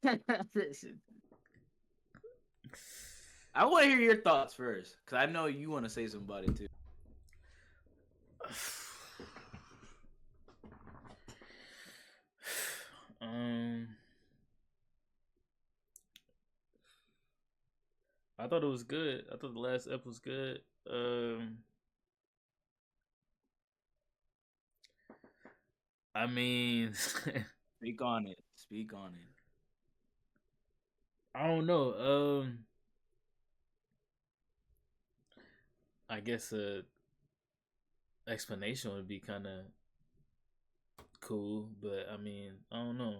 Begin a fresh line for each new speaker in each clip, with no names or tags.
I want to hear your thoughts first, because I know you want to say somebody too.
Um, I thought it was good. I thought the last ep was good. I mean,
Speak on it. Speak on it.
I don't know. I guess a explanation would be kind of cool, but I mean, I don't know.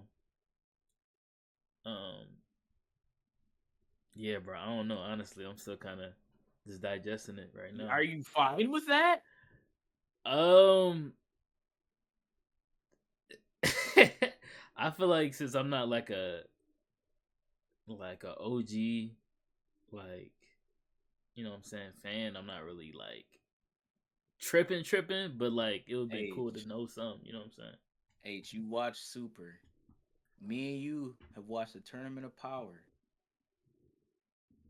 Um, yeah, bro, I don't know. Honestly, I'm still kind of just digesting it right now.
Are you fine with that?
Um, I feel like since I'm not like a OG, like you know what I'm saying, fan, I'm not really like tripping, but like it would be cool to
H.
know something, you know what I'm saying?
H, you watch Super. Me and you have watched the Tournament of Power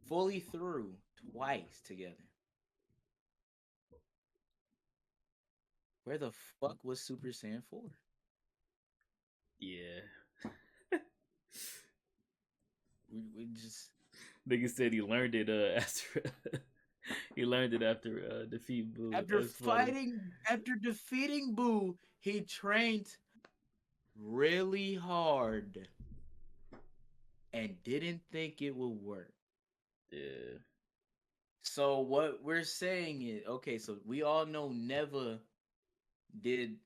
fully through twice together. Where the fuck was Super Saiyan 4?
Yeah.
We just
Nigga said he learned it after he learned it after defeat Boo.
after
That's funny.
fighting after defeating Boo, he trained really hard and didn't think it would work.
Yeah.
So what we're saying is, okay, so we all know Neva did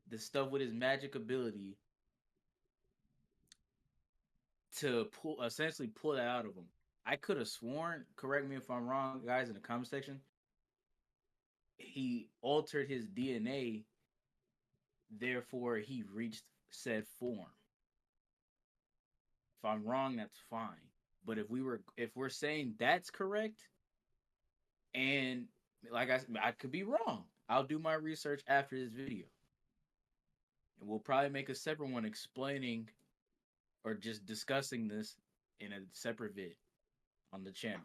the stuff with his magic ability to pull essentially pull that out of him. I could have sworn, correct me if I'm wrong, guys, in the comment section, he altered his DNA, therefore he reached said form. If I'm wrong, that's fine. But if we're saying that's correct, and like I could be wrong. I'll do my research after this video. And we'll probably make a separate one explaining or just discussing this in a separate vid on the channel.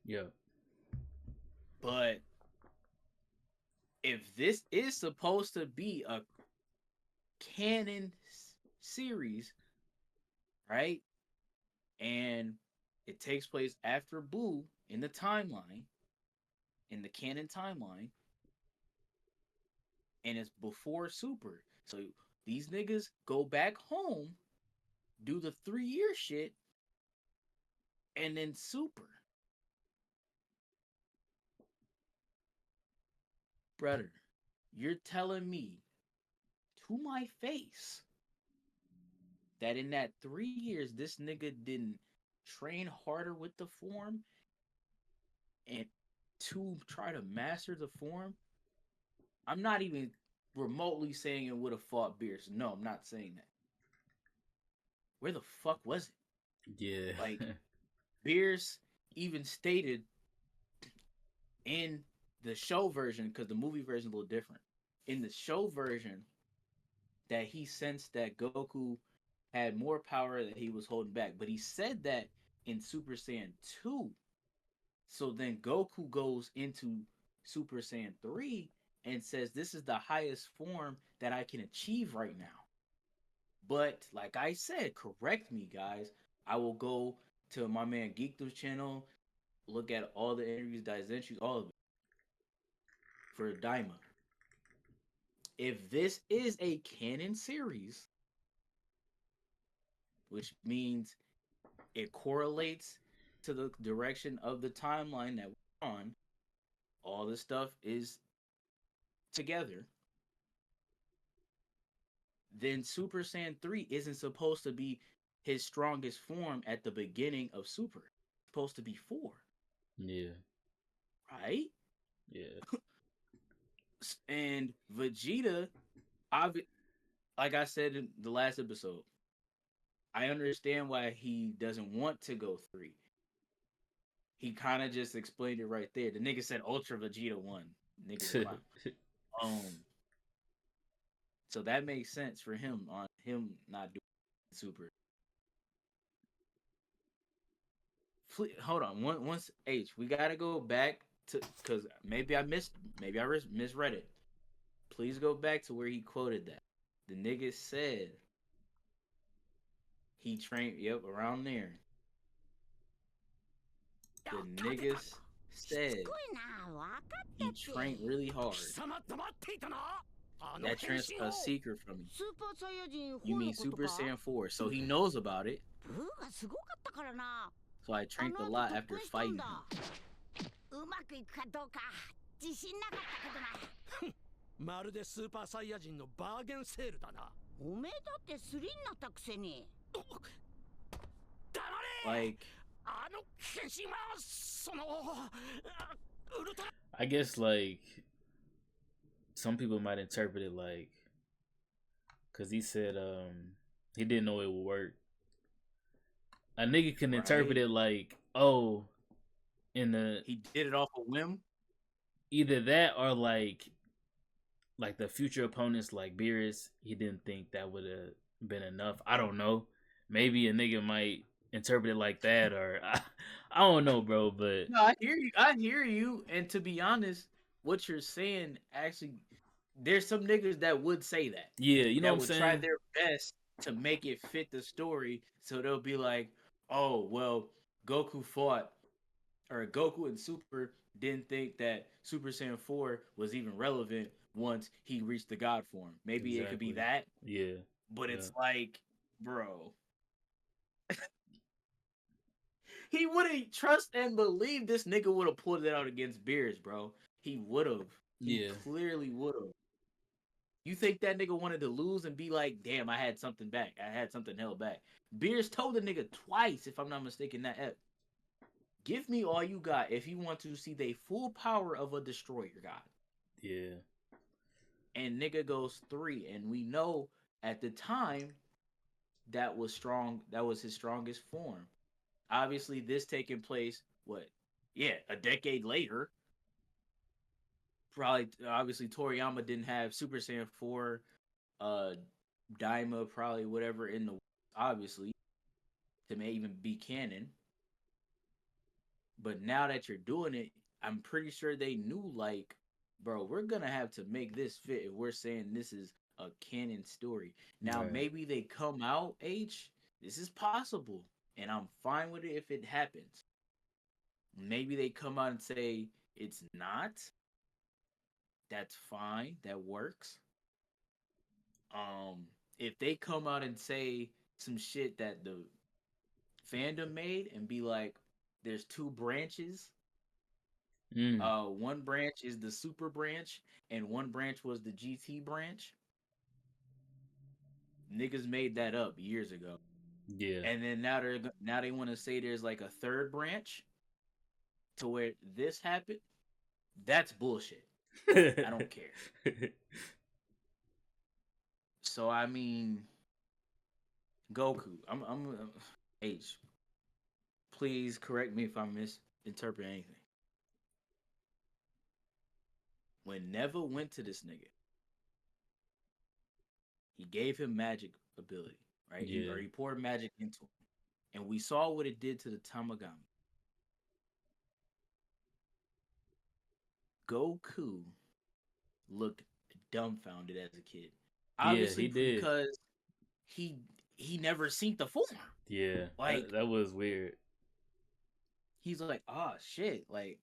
Yeah.
But if this is supposed to be a canon series, right? And it takes place after Boo in the timeline, in the canon timeline, and it's before Super. So these niggas go back home, do the 3 year shit, and then Super. Brother, you're telling me to my face that in that 3 years, this nigga didn't train harder with the form and to try to master the form? I'm not even remotely saying it would have fought Beers. No, I'm not saying that. Where the fuck was it?
Yeah.
Like, Beers even stated in the show version, because the movie version is a little different. In the show version, that he sensed that Goku had more power that he was holding back. But he said that in Super Saiyan 2. So then Goku goes into Super Saiyan 3 and says, this is the highest form that I can achieve right now. But like I said, correct me, guys. I will go to my man Geekdo's channel, look at all the interviews that I sent you, all of it, for Daima. If this is a canon series, which means it correlates to the direction of the timeline that we're on, all this stuff is together, then Super Saiyan 3 isn't supposed to be his strongest form at the beginning of Super. It's supposed to be 4,
Yeah.
right?
Yeah.
And Vegeta, like I said in the last episode, I understand why he doesn't want to go 3. He kind of just explained it right there. The nigga said Ultra Vegeta 1. Nigga's a clown. Um, so that makes sense for him on him not doing Super. please hold on. Once H, we gotta go back to because maybe I misread it. Please go back to where he quoted that. The nigga said he trained. Yep, around there. The niggas said he trained really hard. A secret from me. You mean Super Saiyan 4? So he knows about it. So I trained a lot after fighting him.
まるでスーパーサイヤ人のバーゲンセールだな。おめえだってスリになったくせに。黙れ。
Like,
あの変身はそのウルトラ。
I guess like some people might interpret it like because he said he didn't know it would work. A nigga can interpret it like, oh, in the
he did it off a whim.
Either that or like the future opponents like Beerus, he didn't think that would have been enough. I don't know. Maybe a nigga might interpret it like that, or I don't know, bro. But
no, I hear you. And to be honest, what you're saying actually, there's some niggas that would say that.
Yeah, you know
that
what I'm
would
saying.
Try their best to make it fit the story, so they'll be like, "Oh, well, Goku fought, or Goku and Super didn't think that Super Saiyan 4 was even relevant once he reached the God form. Maybe it could be that.
Yeah.
But it's like, bro." He wouldn't trust and believe this nigga would have pulled it out against Beerus, bro. He would have. He clearly would have. You think that nigga wanted to lose and be like, damn, I had something back. I had something held back. Beerus told the nigga twice, if I'm not mistaken, that ep. Give me all you got if you want to see the full power of a destroyer god.
Yeah.
And nigga goes 3. And we know at the time that was strong. That was his strongest form. Obviously, this taking place, a decade later. Probably, obviously, Toriyama didn't have Super Saiyan 4, Daima, probably whatever in the, obviously, to may even be canon. But now that you're doing it, I'm pretty sure they knew, like, bro, we're going to have to make this fit if we're saying this is a canon story. Now, maybe they come out, this is possible. And I'm fine with it if it happens. Maybe they come out and say it's not. That's fine. That works. If they come out and say some shit that the fandom made and be like, there's 2 branches. One branch is the Super branch, and one branch was the GT branch. Niggas made that up years ago.
Yeah.
And then now they want to say there's like a 3rd branch to where this happened. That's bullshit. I don't care. So I mean, Goku. I'm H. Please correct me if I'm misinterpreting anything. When Neva went to this nigga, he gave him magic ability. Right?
Yeah.
He poured magic into him. And we saw what it did to the Tamagami. Goku looked dumbfounded as a kid. Obviously,
he did.
Because he never seen the form.
Yeah.
Like,
that was weird.
He's like, oh, shit. Like,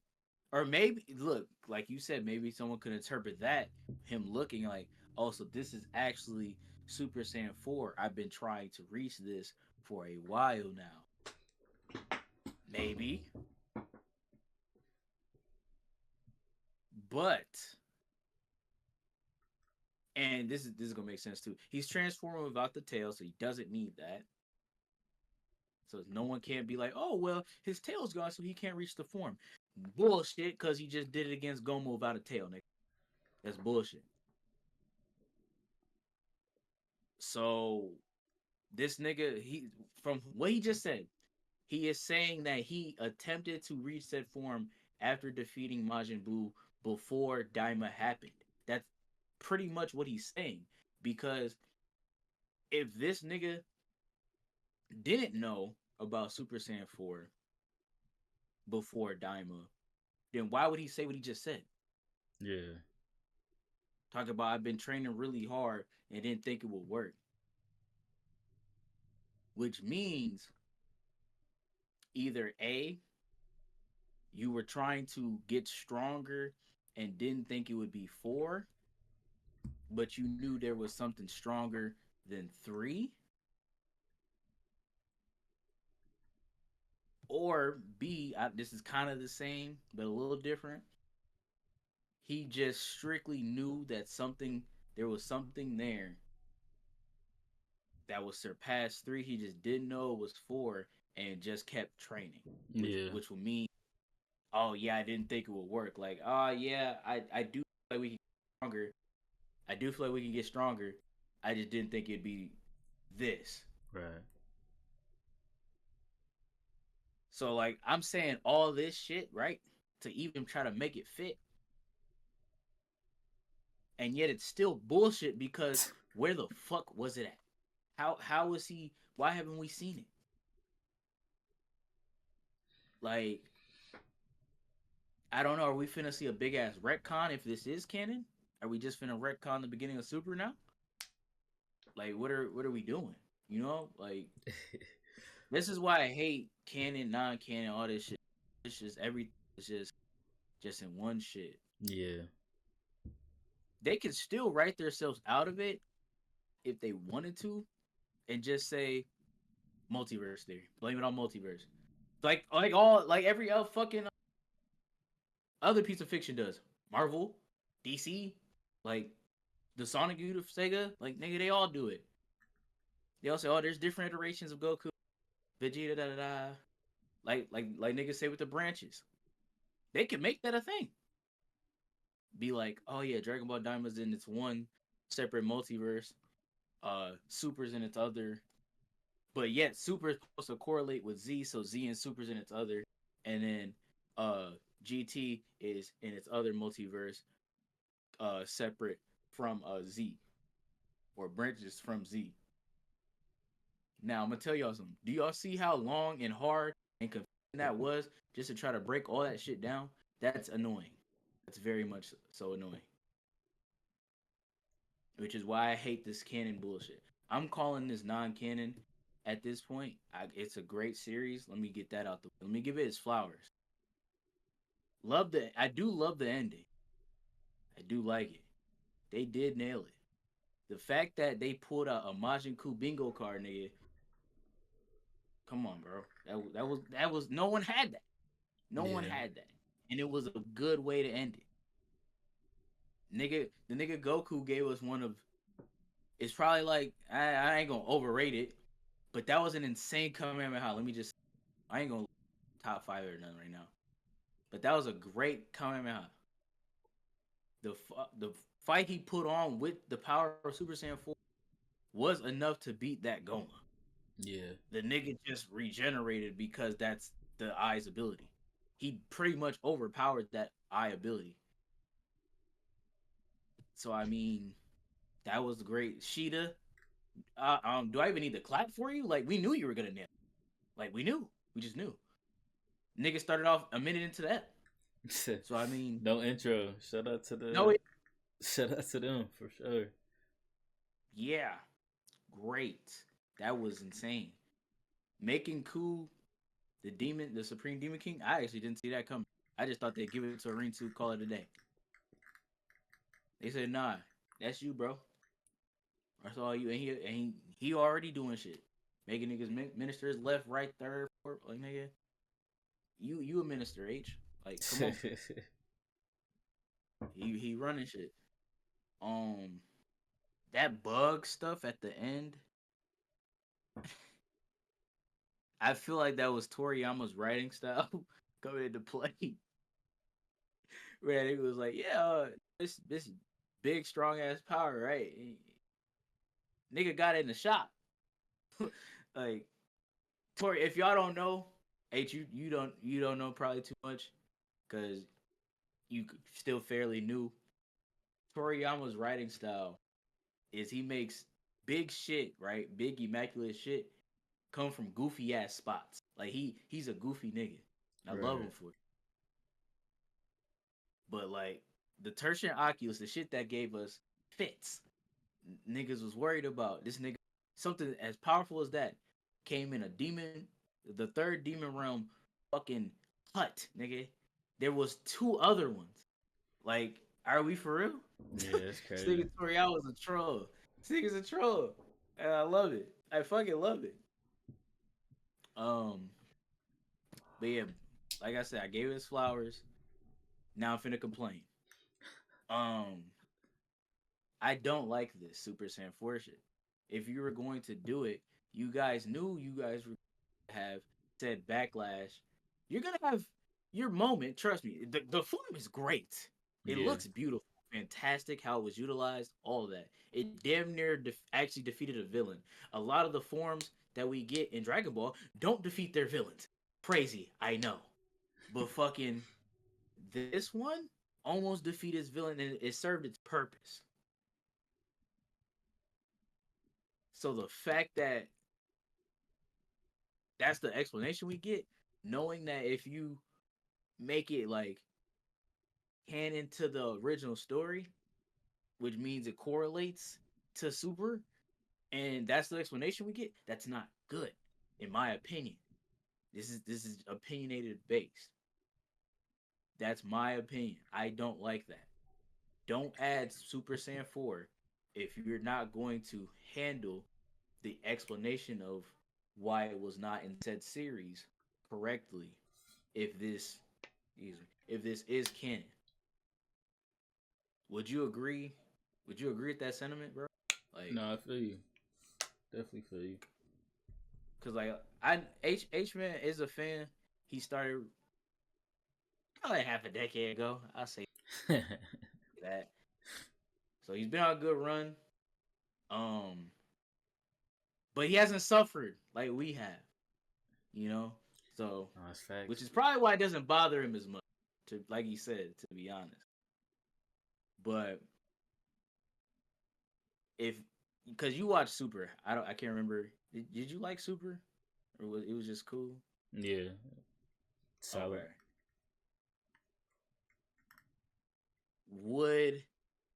or maybe, look, like you said, maybe someone could interpret that, him looking like, oh, so this is actually Super Saiyan 4. I've been trying to reach this for a while now. Maybe. But, and this is gonna make sense too. He's transforming without the tail, so he doesn't need that. So no one can't be like, oh, well, his tail's gone, so he can't reach the form. Bullshit, because he just did it against Gomu without a tail, nigga. That's bullshit. So this nigga, from what he just said, he is saying that he attempted to reach that form after defeating Majin Buu before Daima happened. That's pretty much what he's saying. Because if this nigga didn't know about Super Saiyan 4, before Daima, then why would he say what he just said?
Yeah.
Talk about I've been training really hard and didn't think it would work. Which means either A, you were trying to get stronger and didn't think it would be 4, but you knew there was something stronger than 3. Or B, this is kind of the same, but a little different. He just strictly knew that there was something there that was surpassed 3. He just didn't know it was 4 and just kept training,
Yeah.
which would mean, oh yeah, I didn't think it would work. Like, oh yeah, I do feel like we can get stronger. I do feel like we can get stronger. I just didn't think it'd be this.
Right.
So like I'm saying all this shit, right? To even try to make it fit. And yet it's still bullshit because where the fuck was it at? How was he, why haven't we seen it? Like, I don't know, are we finna see a big ass retcon if this is canon? Are we just finna retcon the beginning of Super now? Like what are we doing? You know? Like this is why I hate canon, non-canon, all this shit. It's just everything is just in one shit.
Yeah.
They can still write themselves out of it if they wanted to and just say multiverse theory. Blame it on multiverse. Like every fucking other piece of fiction does. Marvel, DC, like the Sonic Youth of Sega, like nigga, they all do it. They all say, oh, there's different iterations of Goku, Vegeta, da da da. Like niggas say with the branches. They can make that a thing. Be like, oh yeah, Dragon Ball Daima's in its one separate multiverse, Super's in its other, but yet Super is supposed to correlate with Z, so Z and Super's in its other, and then GT is in its other multiverse, separate from Z, or branches from Z. Now I'm gonna tell y'all something. Do y'all see how long and hard and confusing that was just to try to break all that shit down? That's annoying. That's very much so annoying. Which is why I hate this canon bullshit. I'm calling this non-canon at this point. It's a great series. Let me get that out the. Let me give it its flowers. I do love the ending. I do like it. They did nail it. The fact that they pulled out a Majin Buu bingo card, nigga. Come on, bro. That was no one had that. No one had that, and it was a good way to end it. The nigga Goku gave us one of. It's probably like I ain't gonna overrate it, but that was an insane Kamehameha. Let me just. I ain't gonna top 5 or nothing right now, but that was a great Kamehameha. The fight he put on with the power of Super Saiyan 4 was enough to beat that Goma.
Yeah.
The nigga just regenerated because that's the Eye's ability. He pretty much overpowered that Eye ability. So I mean, that was great. Sheeta, do I even need to clap for you? Like we knew you were gonna nail. Like we knew. We just knew. Nigga started off a minute into that. So I mean,
no intro. Shout out to shout out to them for sure.
Yeah, great. That was insane. Making Ku the Supreme Demon King. I actually didn't see that coming. I just thought they'd give it to Rinsu, call it a day. They said, nah, that's you, bro. That's all you. And he already doing shit. Making niggas ministers left, right, third, fourth. Like, nigga, you a minister, H. Like, come on. he running shit. That bug stuff at the end. I feel like that was Toriyama's writing style coming into play. Where it was like, yeah, this big strong ass power, right? Nigga got it in the shop. Like Tori, if y'all don't know, H, you don't know probably too much because you still fairly new. Toriyama's writing style is he makes big shit, right? Big immaculate shit come from goofy ass spots. Like he's a goofy nigga. I love him for it. But like the tertiary oculus, the shit that gave us fits, niggas was worried about. This nigga, something as powerful as that, came in a demon, the third demon realm, fucking hut, nigga. There was two other ones. Like, are we for real?
Yeah, that's
This
crazy.
nigga Toriel was a troll. This nigga's a troll, and I love it. I fucking love it. Um, but yeah, like I said, I gave it his flowers. Now I'm finna complain. Um, I don't like this Super Saiyan 4 shit. If you were going to do it, you guys knew you guys were have said backlash. You're gonna have your moment. Trust me. The form is great. It
Yeah.
looks beautiful, fantastic. How it was utilized, all of that. It damn near actually defeated a villain. A lot of the forms that we get in Dragon Ball don't defeat their villains. Crazy, I know, but fucking this one almost defeated its villain and it served its purpose. So the fact that that's the explanation we get, knowing that if you make it like canon to the original story, which means it correlates to Super, and that's the explanation we get, that's not good, in my opinion. This is opinionated based. That's my opinion. I don't like that. Don't add Super Saiyan 4 if you're not going to handle the explanation of why it was not in said series correctly. If this, if this is canon, would you agree? Would you agree with that sentiment, bro? Like,
No, I feel you. Definitely feel you.
cause like H Man is a fan. He started probably half a decade ago. I'll say that. So he's been on a good run. Um, but he hasn't suffered like we have, you know. So,
No, that's facts.
which is probably why it doesn't bother him as much. To like he said, to be honest. But if because you watch Super, I can't remember. Did you like Super, or was it was just cool?
Yeah. Solid.
Okay. Would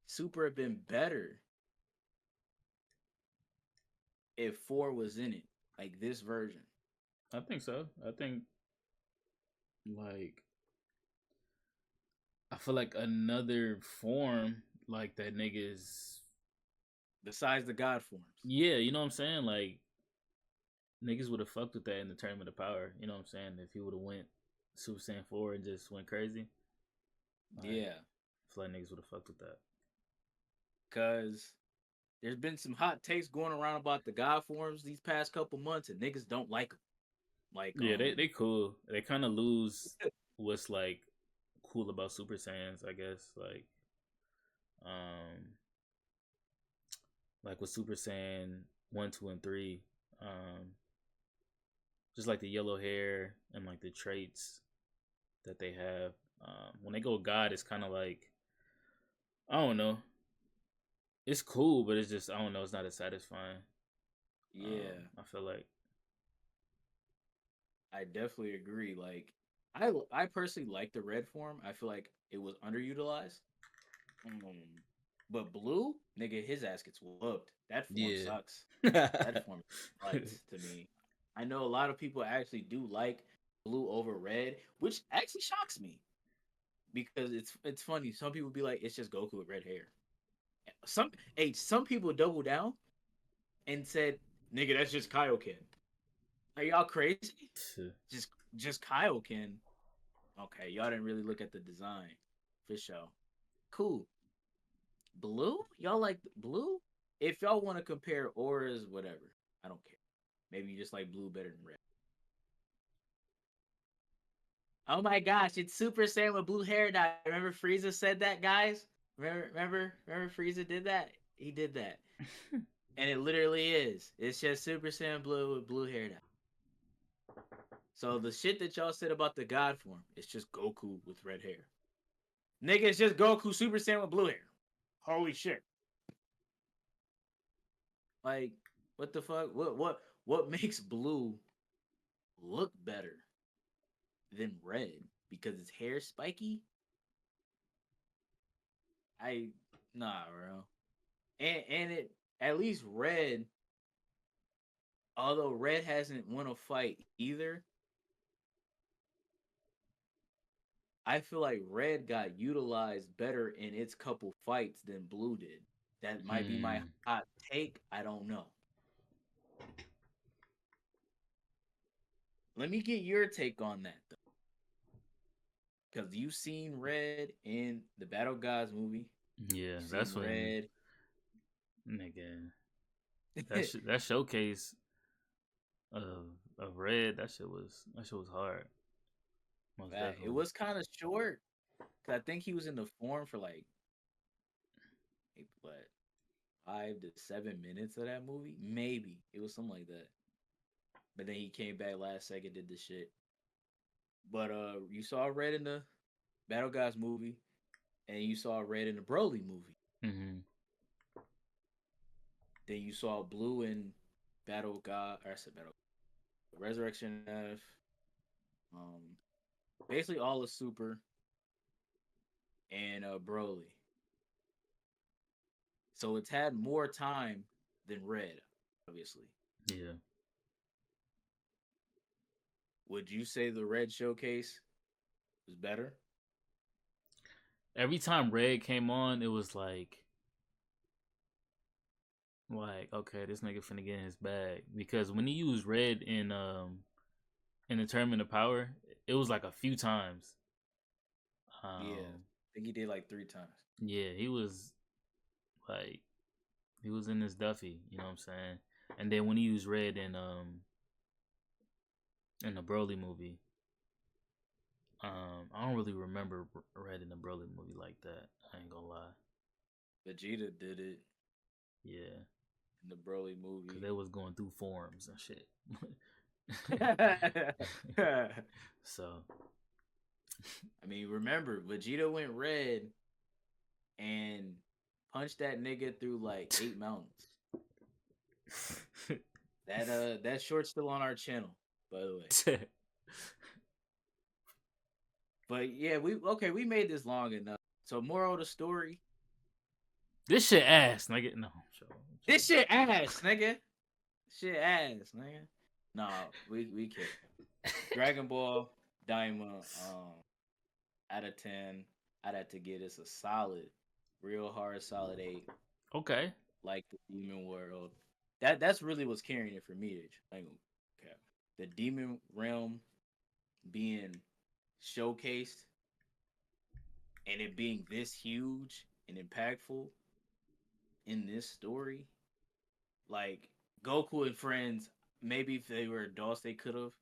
Super have been better if 4 was in it, like this version?
I think so. I think like I feel like another form like that niggas.
Besides the God forms.
Yeah, you know what I'm saying? Like niggas would have fucked with that in the Tournament of Power. You know what I'm saying? If he would have went Super Saiyan 4 and just went crazy. Like,
Yeah.
I feel like niggas would have fucked with that.
Cause there's been some hot takes going around about the God forms these past couple months, and niggas don't like them. Like,
Yeah, they cool. They kind of lose what's like cool about Super Saiyans, I guess. Um, like with Super Saiyan 1, 2, and 3, just like the yellow hair and like the traits that they have. When they go God, it's kind of like I don't know. It's cool, but it's just I don't know. It's not as satisfying.
yeah,
I feel like
I definitely agree. Like, I personally like the red form. I feel like it was underutilized. But blue, nigga, his ass gets whooped. That form
yeah.
sucks. That form sucks to me. I know a lot of people actually do like blue over red, which actually shocks me because it's funny. Some people be like, it's just Goku with red hair. Some people double down and said, nigga, that's just Kaioken. Are y'all crazy? Just Kaioken. Okay, y'all didn't really look at the design for sure. Cool. Blue? Y'all like blue? If y'all want to compare auras, whatever. I don't care. Maybe you just like blue better than red. Oh my gosh, it's Super Saiyan with blue hair dye. Remember Frieza said that, guys? Remember Frieza did that? He did that. And it literally is. It's just Super Saiyan blue with blue hair dye. So the shit that y'all said about the God form, it's just Goku with red hair. Nigga, it's just Goku Super Saiyan with blue hair. Holy shit. Like, what the fuck? What makes blue look better? than Red because his hair spiky. Nah, bro. And it at least Red, although Red hasn't won a fight either, I feel like Red got utilized better in its couple fights than Blue did. That might be my hot take. I don't know. Let me get your take on that though, because you've seen Red in the Battle Gods movie.
Yeah,
You've
that's
seen
when
Red.
nigga that showcase of Red, that shit was hard. Most
It
definitely.
was kind of short. Cause I think he was in the form for like what 5 to 7 minutes of that movie, maybe it was something like that. But then he came back last second, did the shit. But you saw Red in the Battle Gods movie, and you saw Red in the Broly movie.
Mm-hmm.
Then you saw Blue in Battle God, or I said Battle Resurrection F. Um, basically all of Super and Broly. So it's had more time than Red, obviously.
Yeah.
Would you say the Red showcase was better?
Every time Red came on, it was like okay, this nigga finna get in his bag because when he used Red in the Tournament of Power, it was like a few times.
Yeah, I think he did like 3 times.
Yeah, he was like he was in his Duffy, you know what I'm saying? And then when he used Red in the Broly movie, I don't really remember Red in the Broly movie like that. I ain't gonna lie.
Vegeta did it
Yeah,
in the Broly
because
movie.
they was going through forms and shit. So
I mean, remember Vegeta went red and punched that nigga through like 8 mountains. That short's still on our channel, by the way. But yeah, we made this long enough. So moral of the story.
This shit ass, nigga. No, sure.
This shit ass, nigga. Shit ass, nigga. Nah, we kidding. Dragon Ball, Daima, out of 10, I'd have to give this a solid, real hard, solid 8.
Okay.
Like the Demon World. That's really what's carrying it for me. Like, okay. The Demon Realm being showcased and it being this huge and impactful in this story. Like Goku and friends, maybe if they were adults, they could have.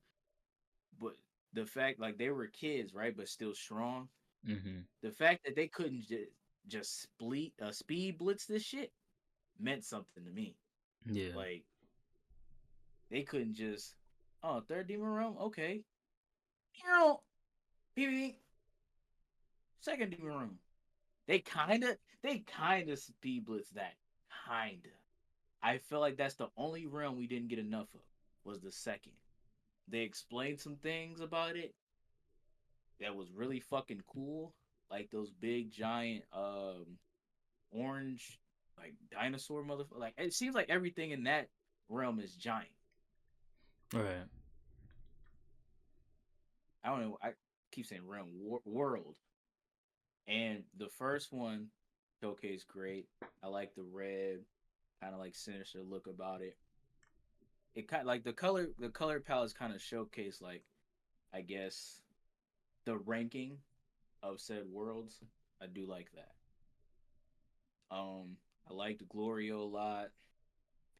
But the fact, like they were kids, right, but still strong.
Mm-hmm.
The fact that they couldn't just speed blitz this shit meant something to me.
Yeah.
Like they couldn't just third demon realm, okay. PvP, second demon realm. They kinda speed blitz that. Kinda. I feel like that's the only realm we didn't get enough of was the second. They explained some things about it that was really fucking cool. Like those big giant orange like dinosaur motherfucker. Like it seems like everything in that realm is giant.
Right.
I don't know. I keep saying realm world. And the first one showcase great. I like the red, kind of like sinister look about it. It kind of like the color palettes kind of showcase like I guess the ranking of said worlds. I do like that. I liked Glorio a lot.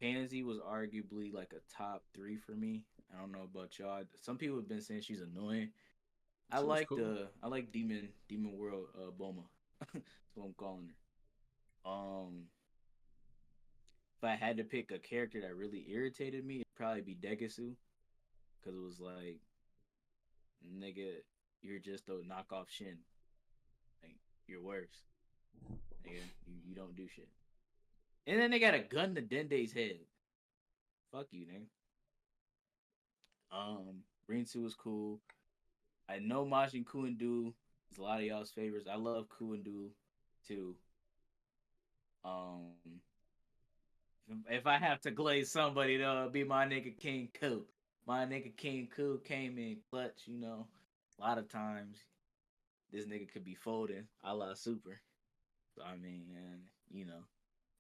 Pansy was arguably like a top 3 for me. I don't know about y'all. Some people have been saying she's annoying.
She was cool.
I like Demon World Boma. That's what I'm calling her. If I had to pick a character that really irritated me, it'd probably be Degasu. Cause it was like, nigga, you're just a knockoff Shin. Like you're worse. Nigga, you don't do shit. And then they got a gun to Dende's head. Fuck you, nigga. Rinsu was cool. I know Majin Kuendu is a lot of y'all's favorites. I love Kuendu too. Um, if I have to glaze somebody, though, it'll be my nigga King Ku. My nigga King Ku came in clutch, you know. A lot of times, this nigga could be folding a la Super. So, I mean, and, you know,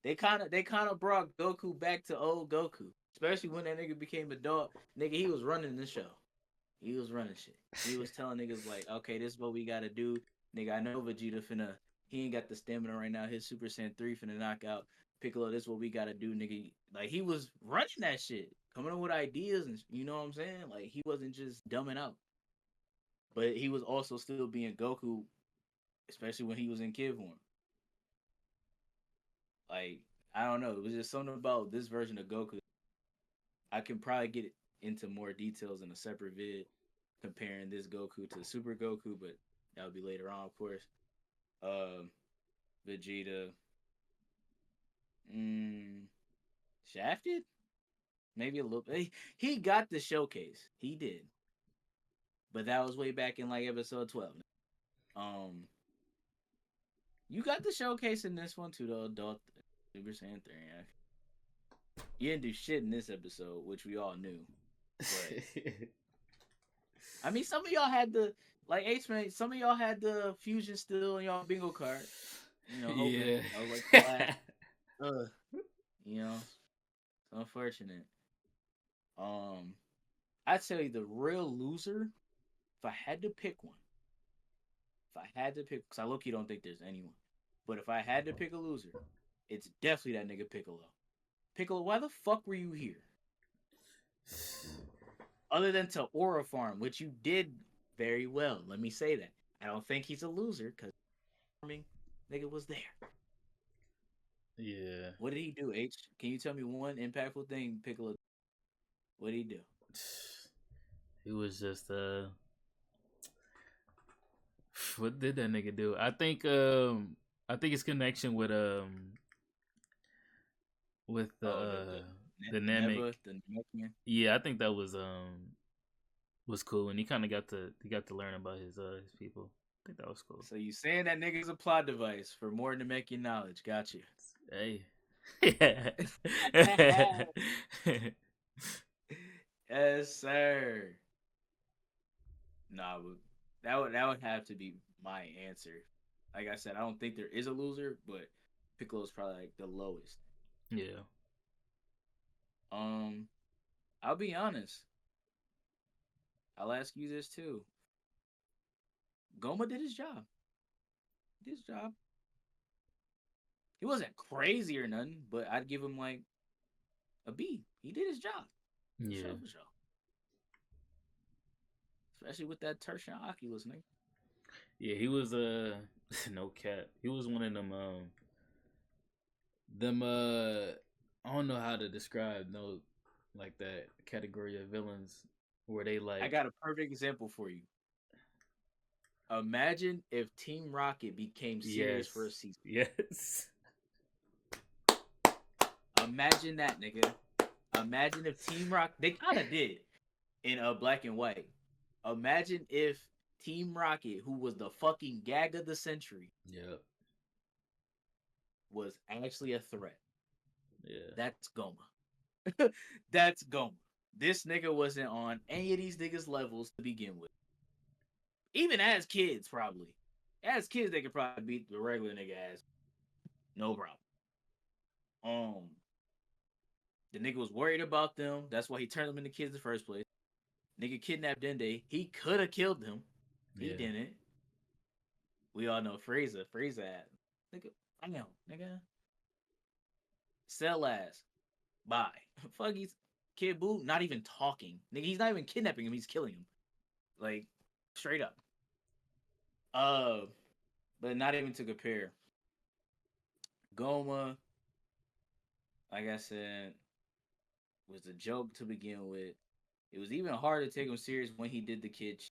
they kind of brought Goku back to old Goku, especially when that nigga became adult. Nigga, he was running the show. He was running shit. He was telling niggas like, okay, this is what we gotta do. Nigga, I know Vegeta finna. He ain't got the stamina right now. His Super Saiyan 3 finna knock out Piccolo. This is what we gotta do, nigga. Like he was running that shit, coming up with ideas, and you know what I'm saying. Like he wasn't just dumbing out, but he was also still being Goku, especially when he was in kid form. Like I don't know, it was just something about this version of Goku. I can probably get into more details in a separate vid comparing this Goku to Super Goku, but that'll be later on, of course. Um, Vegeta, mm, shafted, maybe a little. He got the showcase, he did, but that was way back in like episode 12. Um, you got the showcase in this one too, though. Adult Super Saiyan 3. You didn't do shit in this episode, which we all knew. But I mean, some of y'all had the like H-Man. Some of y'all had the fusion still in y'all bingo card. You know, hoping.
Yeah.
I was like, flat. You know, it's unfortunate. Um, I'd say the real loser, if I had to pick one, if I had to pick, because I low-key don't think there's anyone, but if I had to pick a loser, it's definitely that nigga Piccolo. Piccolo, why the fuck were you here? Other than to Aura Farm, which you did very well. Let me say that. I don't think he's a loser because farming nigga was there.
Yeah.
What did he do, H? Can you tell me one impactful thing Piccolo? What did he do?
He was just what did that nigga do? I think his connection with the Namek.
The Namekian.
Yeah, I think that was cool, and he kind of got to learn about his people. I think that was cool.
So you saying that nigga's a plot device for more Namekian knowledge? Got you.
Hey.
Yes, sir. Nah, but that would have to be my answer. Like I said, I don't think there is a loser, but Piccolo's probably like the lowest.
Yeah.
I'll be honest. I'll ask you this too. Goma did his job. Did his job. He wasn't crazy or nothing, but I'd give him like a B. He did his job.
Yeah.
For sure. Especially with that tertiary oculus, nigga.
Yeah, he was no cap. He was one of them I don't know how to describe no like that category of villains where they like
I got a perfect example for you. Imagine if Team Rocket became serious for a season.
Yes.
Imagine that, nigga. Imagine if Team Rocket, they kind of did in Black and White. Imagine if Team Rocket, who was the fucking gag of the century,
Yep.
was actually a threat.
Yeah.
That's Goma. That's Goma. This nigga wasn't on any of these niggas' levels to begin with. Even as kids, probably. As kids, they could probably beat the regular nigga ass. No problem. The nigga was worried about them. That's why he turned them into kids in the first place. Nigga kidnapped Dende. He could have killed him. He didn't. We all know Frieza. Frieza ass. Nigga, I know, nigga. Cell ass. Bye. Fuck, he's Kid Buu not even talking. Nigga, he's not even kidnapping him. He's killing him. Like, straight up. But not even to compare. Goma, like I said, was a joke to begin with. It was even hard to take him serious when he did the kid.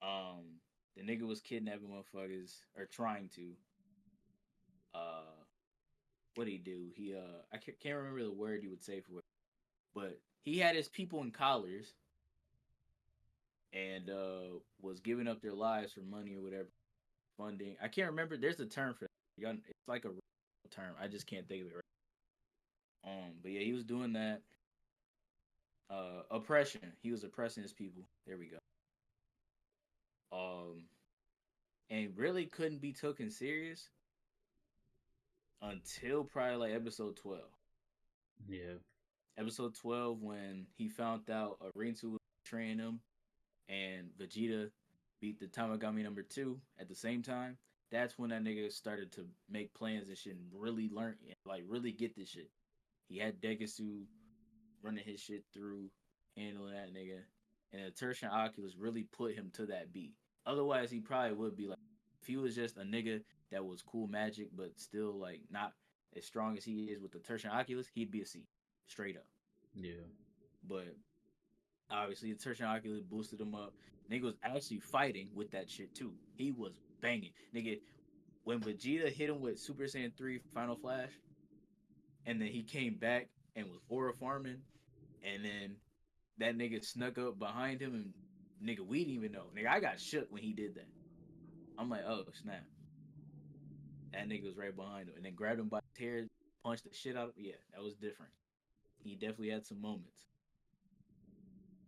The nigga was kidnapping motherfuckers or trying to. What'd he do? I can't remember the word he would say for it, but he had his people in collars, and was giving up their lives for money or whatever funding. I can't remember. There's a term for it. It's like a term. I just can't think of it right. But yeah, he was doing that. Oppression. He was oppressing his people. There we go. And really couldn't be taken serious until probably like episode 12.
Yeah.
Episode 12 when he found out Rinsu was betraying him and Vegeta beat the Tamagami number 2 at the same time. That's when that nigga started to make plans and shit and really learn, like really get this shit. He had Degasu running his shit through, handling that nigga. And the Tertian Oculus really put him to that beat. Otherwise, he probably would be like, if he was just a nigga that was cool magic, but still like not as strong as he is with the Tertian Oculus, he'd be a C, straight up.
Yeah.
But obviously, the Tertian Oculus boosted him up. Nigga was actually fighting with that shit too. He was banging. Nigga, when Vegeta hit him with Super Saiyan 3 Final Flash, and then he came back and was aura farming, and then that nigga snuck up behind him, and nigga, we didn't even know. Nigga, I got shook when he did that. I'm like, oh, snap. That nigga was right behind him, and then grabbed him by his hair, punched the shit out of him. Yeah, that was different. He definitely had some moments.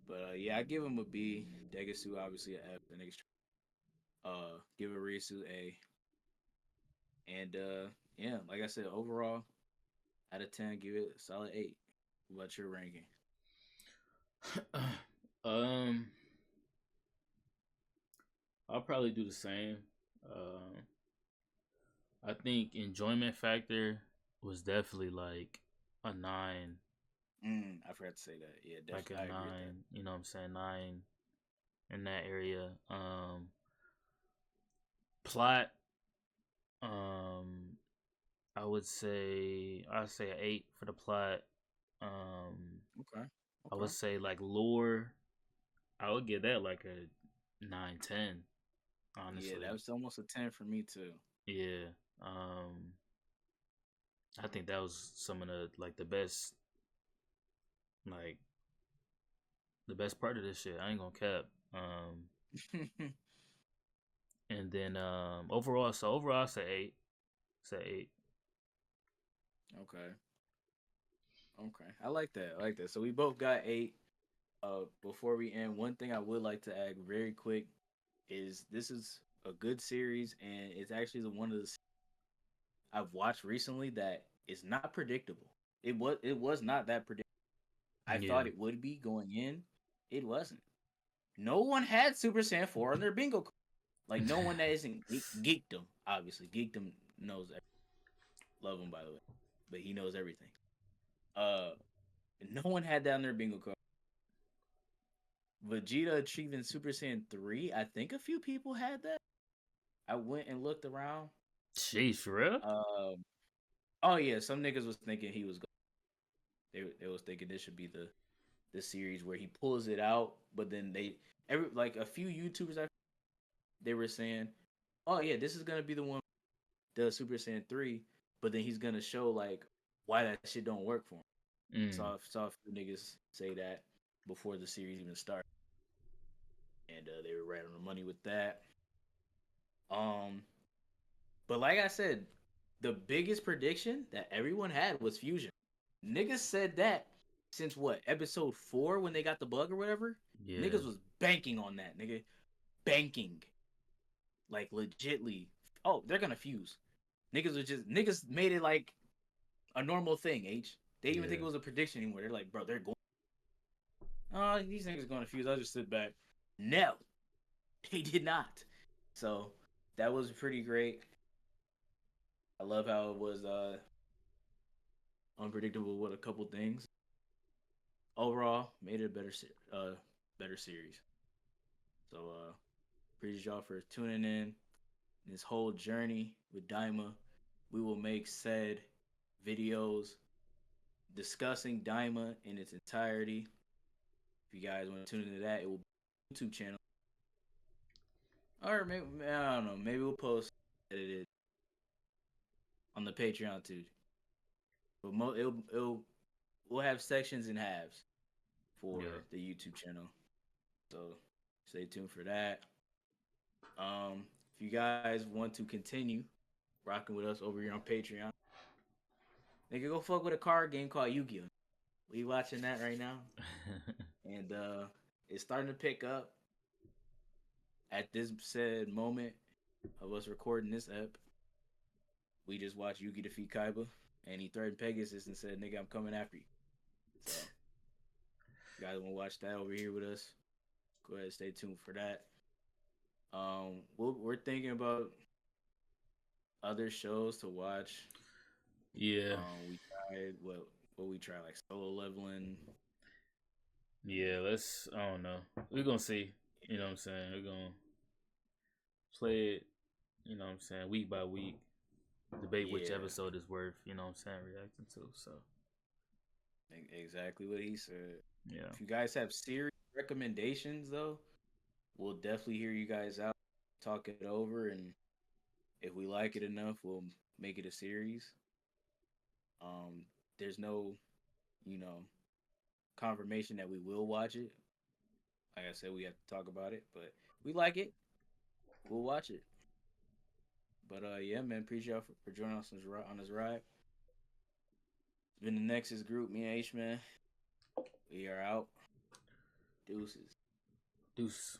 But yeah, I give him a B. Degasu obviously an F. The niggas give Arisu A. And yeah, like I said, overall, out of 10, give it a solid 8. What's your ranking?
I'll probably do the same. I think enjoyment factor was definitely like a 9.
I forgot to say that. Yeah,
Like
definitely.
a 9. You know what I'm saying? 9 in that area. Plot. I'd say an 8 for the plot.
Okay.
I would say like lore. I would give that like a 9-10. Honestly,
Yeah, that was almost a 10 for me too.
Yeah. I think that was some of the like the best part of this shit. I ain't gonna cap. And then overall it's an 8. It's an 8.
Okay. Okay. I like that. So we both got 8. Before we end, one thing I would like to add very quick is this is a good series, and it's actually one of the I've watched recently that is not predictable. It was not that predictable. I
Yeah.
thought it would be going in. It wasn't. No one had Super Saiyan 4 on their bingo card. Like, no one that isn't Geekdom, obviously. Geekdom knows everything. Love him, by the way. But he knows everything. No one had that on their bingo card. Vegeta achieving Super Saiyan 3. I think a few people had that. I went and looked around.
Jeez, for real?
Oh yeah, some niggas was thinking he was they was thinking this should be the series where he pulls it out, but then like a few YouTubers they were saying, "Oh yeah, this is going to be the one the Super Saiyan 3, but then he's going to show like why that shit don't work for him." Saw a few niggas say that before the series even started. And they were right on the money with that. But like I said, the biggest prediction that everyone had was Fusion. Niggas said that since what, episode 4 when they got the bug or whatever?
Yeah.
Niggas was banking on that, nigga. Banking. Like legitly. Oh, they're gonna fuse. Niggas made it like a normal thing, H. They didn't even think it was a prediction anymore. They're like, bro, they're going. Oh, these niggas gonna fuse. I'll just sit back. No. They did not. So that was pretty great. I love how it was unpredictable with a couple things. Overall, made it a better series. So appreciate y'all for tuning in this whole journey with Daima. We will make said videos discussing Daima in its entirety. If you guys want to tune into that, it will be on the YouTube channel. Or maybe I don't know, maybe we'll post edited on the Patreon too. But we'll have sections and halves for the YouTube channel. So Stay tuned for that. If you guys want to continue rocking with us over here on Patreon, nigga, go fuck with a card game called Yu-Gi-Oh. We watching that right now, and it's starting to pick up. At this said moment of us recording this ep, we just watched Yugi defeat Kaiba, and he threatened Pegasus and said, "Nigga, I'm coming after you." So, you guys want to watch that over here with us? Go ahead, stay tuned for that. We're thinking about other shows to watch.
Yeah.
We tried what we tried, like Solo Leveling.
Yeah, I don't know. We're gonna see. You know what I'm saying? We're gonna play it, you know what I'm saying, week by week. Debate which episode is worth, you know what I'm saying, reacting to. So
exactly what he said.
Yeah.
If you guys have series recommendations though, we'll definitely hear you guys out, talk it over, and if we like it enough, we'll make it a series. There's no, confirmation that we will watch it. Like I said, we have to talk about it, but if we like it, we'll watch it. But yeah, man, appreciate y'all for joining us on this ride. It's been the Nexus group, me and H, man. We are out. Deuces.
Deuce.